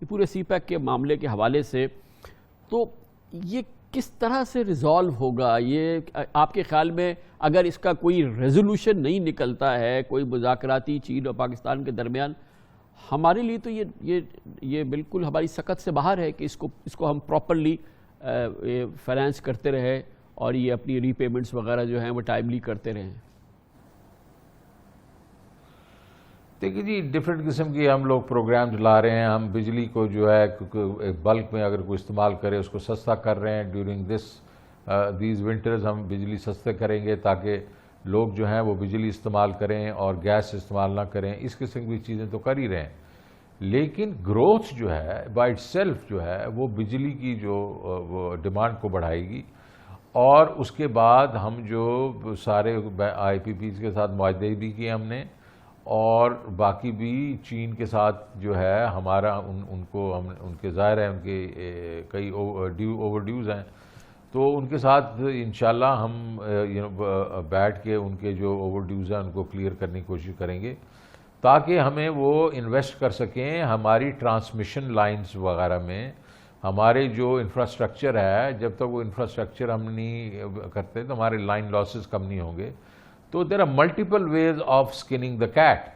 یہ پورے سی پیک کے معاملے کے حوالے سے، تو یہ کس طرح سے ریزالو ہوگا؟ یہ آپ کے خیال میں اگر اس کا کوئی ریزولوشن نہیں نکلتا ہے، کوئی مذاکراتی چین اور پاکستان کے درمیان، ہمارے لیے تو یہ بالکل ہماری سکت سے باہر ہے کہ اس کو ہم پراپرلی فائنانس کرتے رہے اور یہ اپنی ری پیمنٹس وغیرہ جو ہیں وہ ٹائملی کرتے رہیں۔ دیکھیے جی، ڈفرینٹ قسم کی ہم لوگ پروگرامز لا رہے ہیں. ہم بجلی کو جو ہے بلک میں اگر کوئی استعمال کرے اس کو سستا کر رہے ہیں. ڈیورنگ دیز ونٹرز ہم بجلی سستے کریں گے تاکہ لوگ جو ہیں وہ بجلی استعمال کریں اور گیس استعمال نہ کریں. اس قسم کی چیزیں تو کر ہی رہے ہیں، لیکن گروتھ جو ہے بائی اٹ سیلف جو ہے وہ بجلی کی جو ڈیمانڈ کو بڑھائے گی. اور اس کے بعد ہم جو سارے آئی پی پیز کے ساتھ معاہدے بھی کیے ہم نے، اور باقی بھی چین کے ساتھ جو ہے ہمارا ان کے ظاہر ہے ان کے کئی اوور ڈیوز ہیں، تو ان کے ساتھ انشاءاللہ ہم بیٹھ کے ان کے جو اوور ڈیوز ہیں ان کو کلیئر کرنے کی کوشش کریں گے تاکہ ہمیں وہ انویسٹ کر سکیں ہماری ٹرانسمیشن لائنز وغیرہ میں. ہمارے جو انفراسٹرکچر ہے، جب تک وہ انفراسٹرکچر ہم نہیں کرتے تو ہمارے لائن لاسز کم نہیں ہوں گے. تو there are multiple ways of skinning the cat.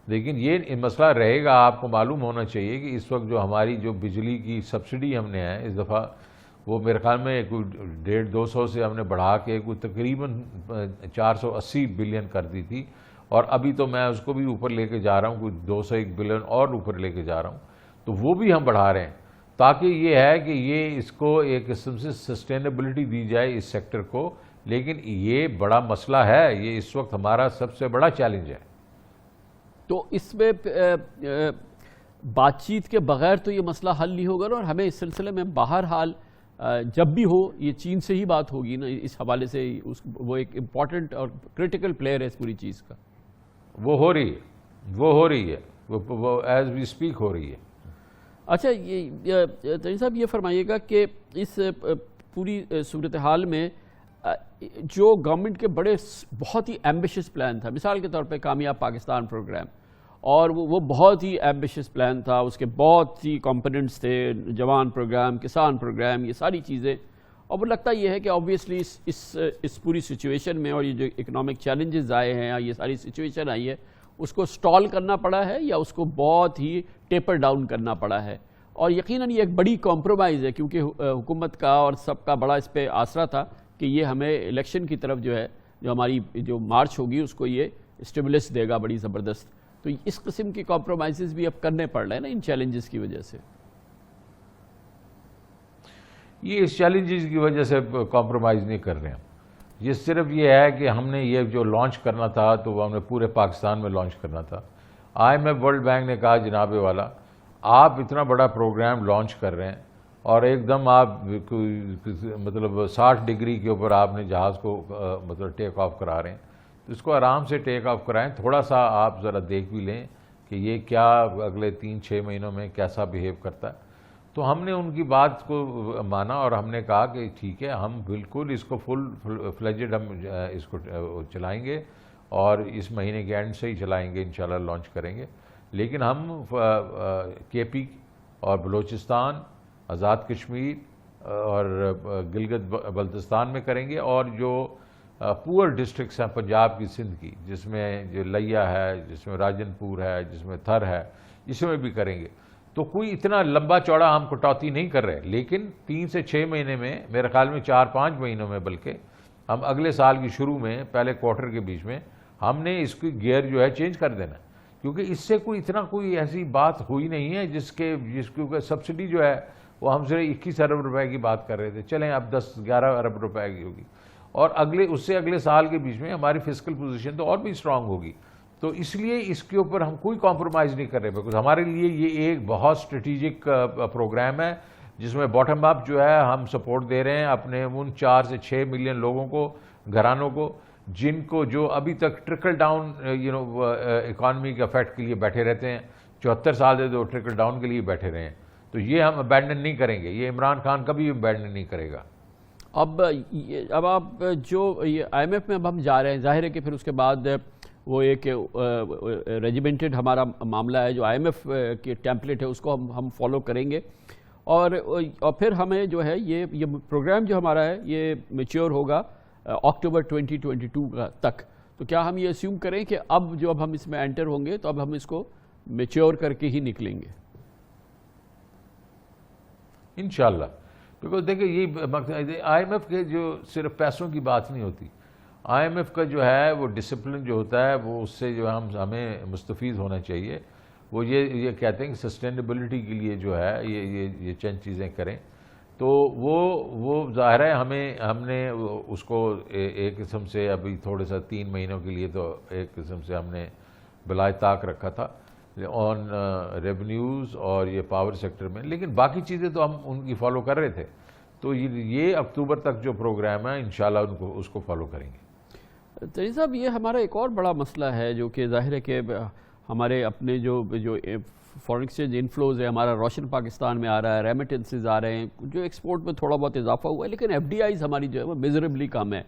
لیکن یہ مسئلہ رہے گا. آپ کو معلوم ہونا چاہیے کہ اس وقت جو ہماری جو بجلی کی سبسڈی ہم نے ہے اس دفعہ، وہ میرے خیال میں کوئی 150-200 سے ہم نے بڑھا کے کوئی تقریباً 480 بلین کر دی تھی، اور ابھی تو میں اس کو بھی اوپر لے کے جا رہا ہوں، کوئی 201 بلین اور اوپر لے کے جا رہا ہوں. تو وہ بھی ہم بڑھا رہے ہیں تاکہ یہ ہے کہ یہ اس کو ایک قسم سے سسٹینیبلٹی دی جائے اس سیکٹر کو. لیکن یہ بڑا مسئلہ ہے، یہ اس وقت ہمارا سب سے بڑا چیلنج ہے. تو اس میں بات چیت کے بغیر تو یہ مسئلہ حل نہیں ہوگا نا، اور ہمیں اس سلسلے میں بہرحال جب بھی ہو یہ چین سے ہی بات ہوگی نا. اس حوالے سے وہ ایک امپورٹنٹ اور کرٹیکل پلیئر ہے اس پوری چیز کا. وہ ہو رہی ہے وہ ایز وی اسپیک ہو رہی ہے. اچھا، تنی صاحب یہ فرمائیے گا کہ اس پوری صورتحال میں جو گورنمنٹ کے بہت ہی ایمبیشس پلان تھا، مثال کے طور پہ کامیاب پاکستان پروگرام، اور وہ بہت ہی ایمبیشس پلان تھا، اس کے بہت سی کمپوننٹس تھے، جوان پروگرام، کسان پروگرام، یہ ساری چیزیں. اور وہ لگتا یہ ہے کہ آبویسلی اس پوری سچویشن میں، اور یہ جو اکنامک چیلنجز آئے ہیں، یہ ساری سچویشن آئی ہے، اس کو سٹال کرنا پڑا ہے یا اس کو بہت ہی ٹیپر ڈاؤن کرنا پڑا ہے. اور یقیناً یہ ایک بڑی کمپرومائز ہے، کیونکہ حکومت کا اور سب کا بڑا اس پہ آسرا تھا کہ یہ ہمیں الیکشن کی طرف جو ہے جو ہماری جو مارچ ہوگی اس کو یہ اسٹیبلس دے گا بڑی زبردست. تو اس قسم کی کمپرومائزز بھی اب کرنے پڑ رہے ہیں نا ان چیلنجز کی وجہ سے. یہ اس چیلنجز کی وجہ سے کمپرومائز نہیں کر رہے ہیں. یہ صرف یہ ہے کہ ہم نے یہ جو لانچ کرنا تھا تو وہ ہم نے پورے پاکستان میں لانچ کرنا تھا. IMF ورلڈ بینک نے کہا جناب والا آپ اتنا بڑا پروگرام لانچ کر رہے ہیں اور ایک دم آپ مطلب 60 ڈگری کے اوپر آپ نے جہاز کو مطلب ٹیک آف کرا رہے ہیں، تو اس کو آرام سے ٹیک آف کرائیں. تھوڑا سا آپ ذرا دیکھ بھی لیں کہ یہ کیا اگلے 3-6 مہینوں میں کیسا بیہیو کرتا ہے. تو ہم نے ان کی بات کو مانا اور ہم نے کہا کہ ٹھیک ہے، ہم بالکل اس کو فل فلیجڈ ہم اس کو چلائیں گے اور اس مہینے کے اینڈ سے ہی چلائیں گے، انشاءاللہ لانچ کریں گے. لیکن ہم KP اور بلوچستان، آزاد کشمیر اور گلگت بلتستان میں کریں گے، اور جو پور ڈسٹرکٹس ہیں پنجاب کی، سندھ کی، جس میں جو لیا ہے، جس میں راجن پور ہے، جس میں تھر ہے، اس میں بھی کریں گے. تو کوئی اتنا لمبا چوڑا ہم کٹوتی نہیں کر رہے، لیکن 3 سے 6 مہینے میں، میرے خیال میں 4-5 مہینوں میں، بلکہ ہم اگلے سال کی شروع میں پہلے کوارٹر کے بیچ میں ہم نے اس کی گیئر جو ہے چینج کر دینا، کیونکہ اس سے کوئی ایسی بات ہوئی نہیں ہے جس کی سبسڈی جو ہے وہ ہم سے 21 ارب روپے کی بات کر رہے تھے، چلیں اب 10-11 ارب روپے کی ہوگی، اور اس سے اگلے سال کے بیچ میں ہماری فسکل پوزیشن تو اور بھی اسٹرانگ ہوگی. تو اس لیے اس کے اوپر ہم کوئی کمپرومائز نہیں کر رہے، بیکاز ہمارے لیے یہ ایک بہت اسٹریٹجک پروگرام ہے جس میں باٹم اپ جو ہے ہم سپورٹ دے رہے ہیں اپنے ان 4 سے 6 ملین لوگوں کو، گھرانوں کو، جن کو جو ابھی تک ٹرکل ڈاؤن اکانومی کے افیکٹ کے لیے بیٹھے رہتے ہیں. 74 سال سے تو ٹرکل ڈاؤن کے لیے بیٹھے رہے ہیں. تو یہ ہم ابینڈن نہیں کریں گے، یہ عمران خان کبھی ابینڈن نہیں کرے گا. اب آپ جو IMF میں اب ہم جا رہے ہیں، ظاہر ہے کہ پھر اس کے بعد وہ ایک ریجیمنٹڈ ہمارا معاملہ ہے، جو IMF کے ٹیمپلیٹ ہے اس کو ہم فالو کریں گے، اور پھر ہمیں جو ہے یہ پروگرام جو ہمارا ہے یہ میچور ہوگا اکتوبر 2022 تک. تو کیا ہم یہ اسیوم کریں کہ اب ہم اس میں انٹر ہوں گے تو اب ہم اس کو میچور کر کے ہی نکلیں گے؟ انشاءاللہ. بیکاز دیکھیں یہ مقصد IMF کے جو صرف پیسوں کی بات نہیں ہوتی، IMF کا جو ہے وہ ڈسپلن جو ہوتا ہے وہ اس سے جو ہمیں مستفید ہونا چاہیے. وہ یہ کہتے ہیں کہ سسٹینیبلٹی کے لیے جو ہے یہ چند چیزیں کریں. تو وہ ظاہر ہے ہم نے اس کو ایک قسم سے ابھی تھوڑے سا 3 مہینوں کے لیے تو ایک قسم سے ہم نے بلائے طاق رکھا تھا آن ریونیوز اور یہ پاور سیکٹر میں، لیکن باقی چیزیں تو ہم ان کی فالو کر رہے تھے. تو یہ اکتوبر تک جو پروگرام ہے انشاءاللہ اس کو فالو کریں گے. ترین صاحب، یہ ہمارا ایک اور بڑا مسئلہ ہے جو کہ ظاہر ہے کہ ہمارے اپنے جو فارن ایکسچینج انفلوز ہے ہمارا روشن پاکستان میں آ رہا ہے، ریمیٹنسز آ رہے ہیں، جو ایکسپورٹ میں تھوڑا بہت اضافہ ہوا ہے، لیکن FDIs ہماری جو ہے وہ میزریبلی کم ہے.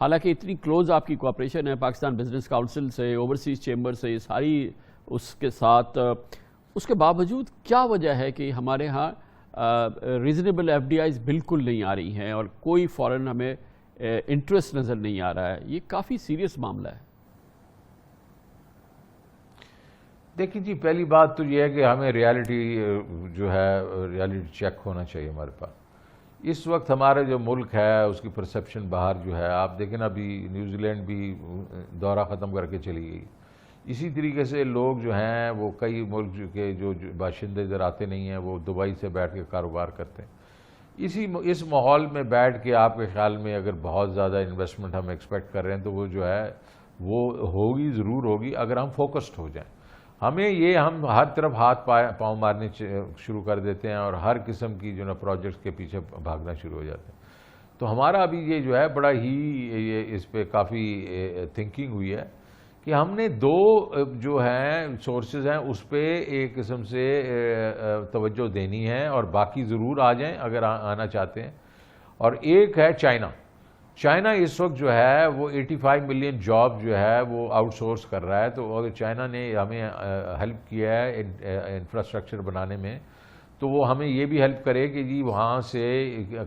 حالانکہ اتنی کلوز آپ کی کوآپریشن ہے پاکستان بزنس کاؤنسل سے، اوورسیز چیمبر سے، یہ ساری اس کے ساتھ، اس کے باوجود کیا وجہ ہے کہ ہمارے ہاں ریزنیبل FDIs بالکل نہیں آ رہی ہیں اور کوئی فورن ہمیں انٹرسٹ نظر نہیں آ رہا ہے؟ یہ کافی سیریس معاملہ ہے. دیکھیں جی، پہلی بات تو یہ ہے کہ ہمیں ریالٹی جو ہے ریالٹی چیک ہونا چاہیے ہمارے پاس. اس وقت ہمارا جو ملک ہے اس کی پرسیپشن باہر جو ہے، آپ دیکھیں نا ابھی نیوزی لینڈ بھی دورہ ختم کر کے چلی گئی. اسی طریقے سے لوگ جو ہیں وہ کئی ملک کے جو باشندے ادھر آتے نہیں ہیں وہ دبئی سے بیٹھ کے کاروبار کرتے ہیں. اس ماحول میں بیٹھ کے آپ کے خیال میں اگر بہت زیادہ انویسٹمنٹ ہم ایکسپیکٹ کر رہے ہیں تو وہ جو ہے وہ ہوگی، ضرور ہوگی اگر ہم فوکسڈ ہو جائیں. ہم ہر طرف ہاتھ پاؤں مارنے شروع کر دیتے ہیں اور ہر قسم کی جو نا پروجیکٹس کے پیچھے بھاگنا شروع ہو جاتے ہیں. تو ہمارا ابھی یہ جو ہے بڑا ہی اس پہ کافی تھنکنگ ہوئی ہے کہ ہم نے 2 جو ہیں سورسز ہیں اس پہ ایک قسم سے توجہ دینی ہے، اور باقی ضرور آ جائیں اگر آنا چاہتے ہیں. اور ایک ہے چائنا اس وقت جو ہے وہ 85 ملین جاب جو ہے وہ آؤٹ سورس کر رہا ہے. تو اگر چائنا نے ہمیں ہیلپ کیا ہے انفراسٹرکچر بنانے میں، تو وہ ہمیں یہ بھی ہیلپ کرے کہ جی وہاں سے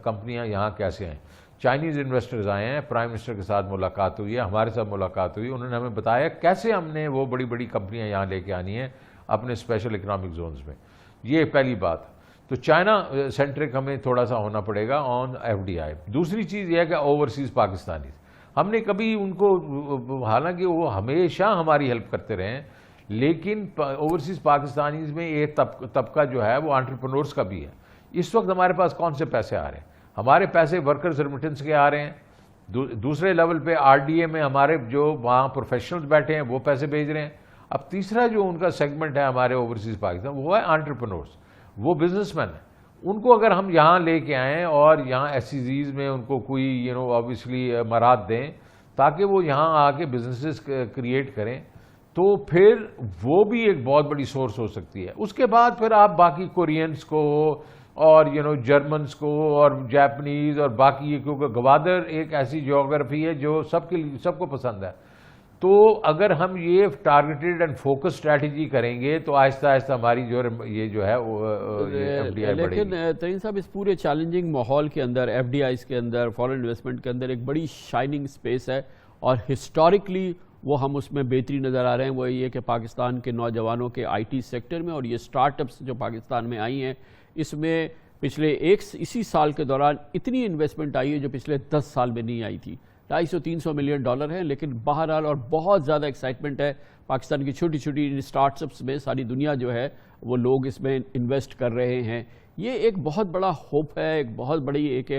کمپنیاں یہاں کیسے آئیں. چائنیز انویسٹرز آئے ہیں، پرائم منسٹر کے ساتھ ملاقات ہوئی ہے، ہمارے ساتھ ملاقات ہوئی، انہوں نے ہمیں بتایا کیسے ہم نے وہ بڑی بڑی کمپنیاں یہاں لے کے آنی ہیں اپنے اسپیشل اکنامک زونز میں. یہ پہلی بات. تو چائنا سینٹرک ہمیں تھوڑا سا ہونا پڑے گا آن FDI. دوسری چیز یہ ہے کہ اوورسیز پاکستانیز، ہم نے کبھی ان کو، حالانکہ وہ ہمیشہ ہماری ہیلپ کرتے رہے ہیں، لیکن اوورسیز پاکستانیز میں ایک طبقہ جو ہے وہ انٹرپرنورز کا بھی ہے. اس وقت ہمارے پاس کون سے پیسے آ رہے ہیں؟ ہمارے پیسے ورکرز ریمیٹنس کے آ رہے ہیں. دوسرے لیول پہ RDA میں ہمارے جو وہاں پروفیشنلز بیٹھے ہیں وہ پیسے بھیج رہے ہیں. اب تیسرا جو ان کا سیگمنٹ ہے ہمارے اوورسیز پاکستان، وہ ہے انٹرپرنورز، وہ بزنس مین ہیں. ان کو اگر ہم یہاں لے کے آئیں اور یہاں SEZs میں ان کو کوئی آبویسلی مراد دیں تاکہ وہ یہاں آ کے بزنسز کریٹ کریں، تو پھر وہ بھی ایک بہت بڑی سورس ہو سکتی ہے. اس کے بعد پھر آپ باقی کورینز کو اور جرمنز کو اور جاپنیز اور باقی، کیونکہ گوادر ایک ایسی جیوگرافی ہے جو سب کو پسند ہے. تو اگر ہم یہ ٹارگیٹڈ اینڈ فوکس اسٹریٹجی کریں گے تو آہستہ آہستہ ہماری یہ جو ہے FDI بڑھے گی. لیکن ترین صاحب، اس پورے چیلنجنگ ماحول کے اندر FDIs کے اندر، فورن انویسٹمنٹ کے اندر ایک بڑی شائننگ سپیس ہے، اور ہسٹوریکلی وہ ہم اس میں بہتری نظر آ رہے ہیں. وہ یہ کہ پاکستان کے نوجوانوں کے IT سیکٹر میں اور یہ سٹارٹ اپس جو پاکستان میں آئی ہیں، اس میں پچھلے اسی سال کے دوران اتنی انویسٹمنٹ آئی ہے جو پچھلے 10 سال میں نہیں آئی تھی. $250-300 ملین ہیں. لیکن بہرحال اور بہت زیادہ ایکسائٹمنٹ ہے پاکستان کی چھوٹی چھوٹی سٹارٹ اپس میں. ساری دنیا جو ہے وہ لوگ اس میں انویسٹ کر رہے ہیں. یہ ایک بہت بڑا ہوپ ہے، ایک بہت بڑی ایک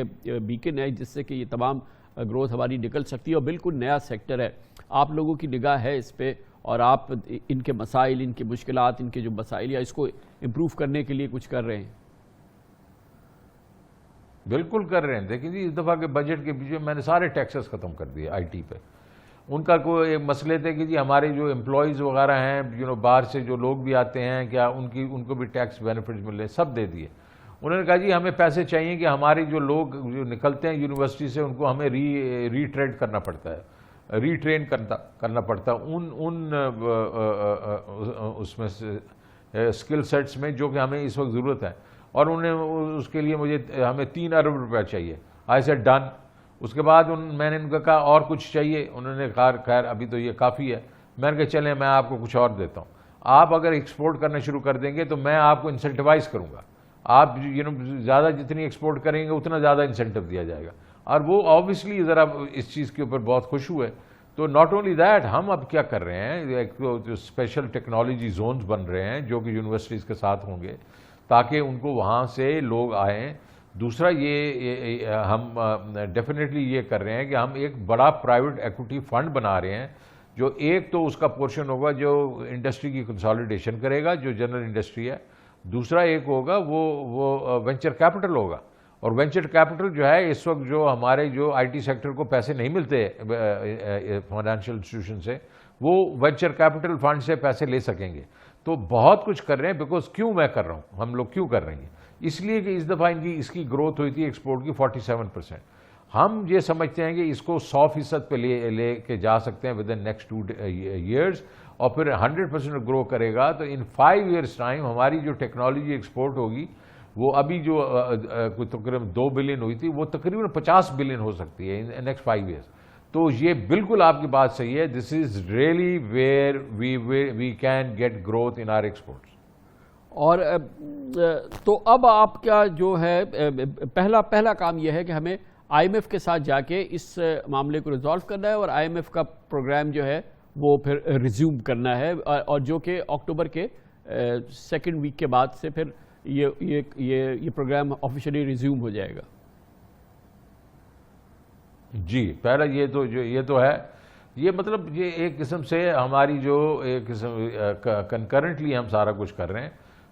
بیکن ہے جس سے کہ یہ تمام گروتھ ہماری نکل سکتی ہے، اور بالکل نیا سیکٹر ہے. آپ لوگوں کی نگاہ ہے اس پہ، اور آپ ان کے مسائل، ان کی مشکلات، ان کے جو مسائل، یا اس کو امپروو کرنے کے لیے کچھ کر رہے ہیں؟ بالکل کر رہے ہیں. دیکھیں جی، اس دفعہ کے بجٹ کے پیچھے میں نے سارے ٹیکسز ختم کر دیے IT پہ. ان کا کوئی ایک مسئلے تھے کہ جی ہمارے جو امپلائیز وغیرہ ہیں باہر سے جو لوگ بھی آتے ہیں، کیا ان کو بھی ٹیکس بینیفٹس مل رہے ہیں؟ سب دے دیے. انہوں نے کہا جی ہمیں پیسے چاہیے کہ ہمارے جو لوگ جو نکلتے ہیں یونیورسٹی سے ان کو ہمیں ری ٹریڈ کرنا پڑتا ہے. ری ٹرین کرنا پڑتا ان اس میں اسکل سیٹس میں جو کہ ہمیں اس وقت ضرورت ہے، اور انہیں اس کے لیے ہمیں 3 ارب روپیہ چاہیے. I said done. اس کے بعد میں نے ان کا کہا اور کچھ چاہیے، انہوں نے کہا خیر ابھی تو یہ کافی ہے. میں نے کہا چلیں میں آپ کو کچھ اور دیتا ہوں، آپ اگر ایکسپورٹ کرنا شروع کر دیں گے تو میں آپ کو انسینٹیوائز کروں گا، آپ زیادہ جتنی ایکسپورٹ کریں گے اتنا زیادہ انسینٹیو دیا جائے گا. اور وہ آبویسلی ذرا اس چیز کے اوپر بہت خوش ہوئے. تو ناٹ اونلی دیٹ، ہم اب کیا کر رہے ہیں، ایک جو اسپیشل ٹیکنالوجی زونز بن رہے ہیں جو کہ یونیورسٹیز کے ساتھ ہوں گے تاکہ ان کو وہاں سے لوگ آئیں. دوسرا یہ ہم ڈیفینیٹلی یہ کر رہے ہیں کہ ہم ایک بڑا پرائیویٹ ایکوٹی فنڈ بنا رہے ہیں، جو ایک تو اس کا پورشن ہوگا جو انڈسٹری کی کنسالیڈیشن کرے گا، جو جنرل انڈسٹری ہے. دوسرا ایک ہوگا وہ وینچر کیپٹل ہوگا. اور وینچر کیپٹل جو ہے اس وقت جو ہمارے جو آئی ٹی سیکٹر کو پیسے نہیں ملتے فائنینشیل انسٹیٹیوشن سے، وہ وینچر کیپٹل فنڈ سے پیسے لے سکیں گے. تو بہت کچھ کر رہے ہیں. بیکاز کیوں میں کر رہا ہوں، ہم لوگ کیوں کر رہے ہیں، اس لیے کہ اس دفعہ اس کی گروتھ ہوئی تھی ایکسپورٹ کی 47%. ہم یہ سمجھتے ہیں کہ اس کو 100% پہ لے کے جا سکتے ہیں ود ان نیکسٹ 2 years، اور پھر 100% گرو کرے گا. تو ان 5 years ٹائم ہماری جو ٹیکنالوجی ایکسپورٹ ہوگی وہ ابھی جو تقریباً 2 بلین ہوئی تھی وہ تقریباً 50 بلین ہو سکتی ہے ان نیکسٹ 5 years. تو یہ بالکل آپ کی بات صحیح ہے. This is really where we can get growth in our exports. اور تو اب آپ کا جو ہے پہلا کام یہ ہے کہ ہمیں آئی ایم ایف کے ساتھ جا کے اس معاملے کو ریزالو کرنا ہے، اور آئی ایم ایف کا پروگرام جو ہے وہ پھر ریزیوم کرنا ہے، اور جو کہ اکتوبر کے 2nd ویک کے بعد سے پھر یہ پروگرام آفیشلی ریزیوم ہو جائے گا. جی پہلا یہ تو ہے، یہ مطلب یہ ایک قسم سے ہماری جو ایک قسم کنکرنٹلی ہم سارا کچھ کر رہے ہیں.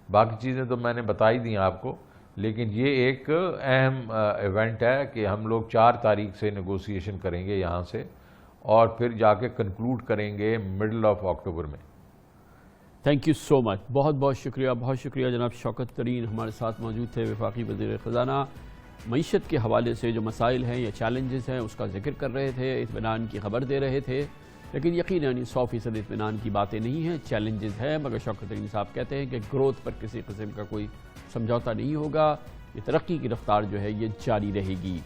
باقی چیزیں تو میں نے بتائی دی آپ کو، لیکن یہ ایک اہم ایونٹ ہے کہ ہم لوگ 4 تاریخ سے نیگوسیشن کریں گے یہاں سے، اور پھر جا کے کنکلوڈ کریں گے مڈل آف اکتوبر میں. تھینک یو سو مچ. بہت بہت شکریہ جناب شوکت ترین ہمارے ساتھ موجود تھے، وفاقی وزیر خزانہ. معیشت کے حوالے سے جو مسائل ہیں یا چیلنجز ہیں اس کا ذکر کر رہے تھے، اطمینان کی خبر دے رہے تھے، لیکن یقیناً 100% اطمینان کی باتیں نہیں ہیں، چیلنجز ہیں. مگر شوکت ترین صاحب کہتے ہیں کہ گروتھ پر کسی قسم کا کوئی سمجھوتا نہیں ہوگا، یہ ترقی کی رفتار جو ہے یہ جاری رہے گی.